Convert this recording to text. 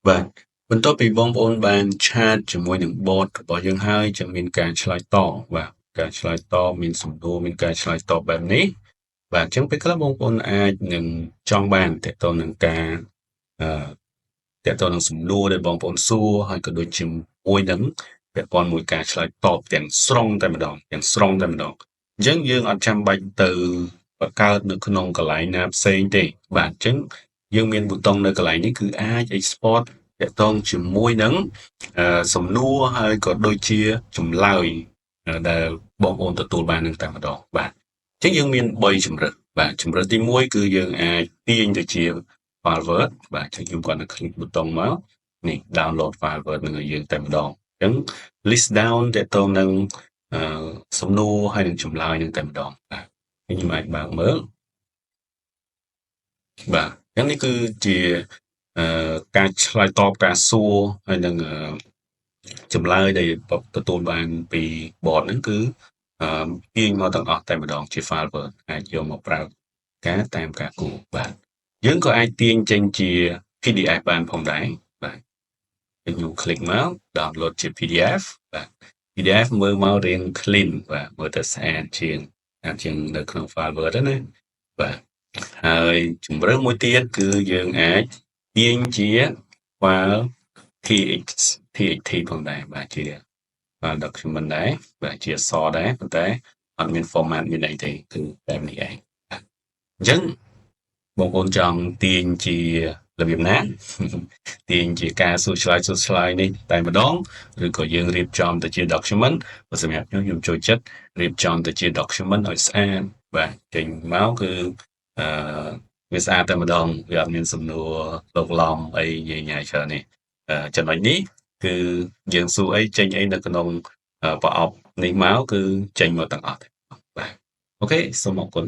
បាទបន្ទាប់ពីបងប្អូនបានឆាតជាមួយនឹង bot របស់យើងហើយចឹងមានការឆ្លើយតបបាទការឆ្លើយតបមានសំណួរមានការឆ្លើយតបបែបនេះបាទចឹងពេលខ្លះបងប្អូនអាចនឹងចង់បានតើតើនឹងការអឺតើតើនឹងសំណួរដែលបងប្អូនសួរហើយក៏ដូចជាមួយនឹងពាក់ព័ន្ធមួយការឆ្លើយតបទាំងស្រុងតែម្ដងអញ្ចឹងយើងអត់ចាំបាច់ទៅបង្កើតនៅក្នុងកន្លែងណាផ្សេងទេបាទអញ្ចឹងយើងមានប៊ូតុងនៅកន្លែងនេះគឺអាច export ទាក់ទងជាមួយនឹងសំណួរហើយក៏ដូចជាចម្លើយដែលបងប្អូនទទួលបាននឹងតែម្ដងបាទអញ្ចឹងយើងមាន3ជម្រើសបាទជម្រើសទី1គឺយើងអាចទាញទៅជា file Word បាទអញ្ចឹងខ្ញុំគាត់នឹង click ប៊ូតុងមកនេះ download file Word នឹងឲ្យយើងតែម្ដងអញ្ចឹង list down ទាក់ទងនឹងសំណួរហើយនឹងចម្លើយនឹងតែម្ដងបាទខ្ញុំអាចបើកមើលបាទអញ្ចឹងនេះគឺជាការឆ្លើយតបការសួរហើយនឹងចម្លើយដែលទទួលបានពី bot ហ្នឹងគឺទាញមកទាំងអស់តែម្ដងជា file Word អាចយកមកប្រើការតាមការគួរបាទយើងក៏អាចទាញចេញជា PDF បានផងដែរបាទខ្ញុំ click មក download ជា PDF បាទ PDF មើលមករាង clean បាទមើលទៅស្អាតជាងនៅក្នុង file Word ណាបាទហើយជម្រើសមួយទៀតគឺយើងអាចទាញជា file TXT ផងដែរបាទជា file document ដែរបាទជាអក្សរដែរប៉ុន្តែអត់មាន format មានអីទេគឺបែបនេះឯងអញ្ចឹងបងប្អូនចង់ទាញជារបៀបណាទាញជាការសួរឆ្លើយនេះតែម្ដងឬក៏យើងរៀបចំទៅជា document បើសម្រាប់ខ្ញុំចូលចិត្តរៀបចំទៅជា document ឲ្យស្អាតបាទចេញមកគឺវាស្អាតតែម្ដងវាអត់មានសំណួរលោកឡំអីញញ៉ៃច្រើននេះចំណុចនេះគឺយើងសួរអីចេញអីនៅក្នុងប្រអប់នេះមកគឺចេញមកទាំងអស់បាទអូខេសូមអរគុណ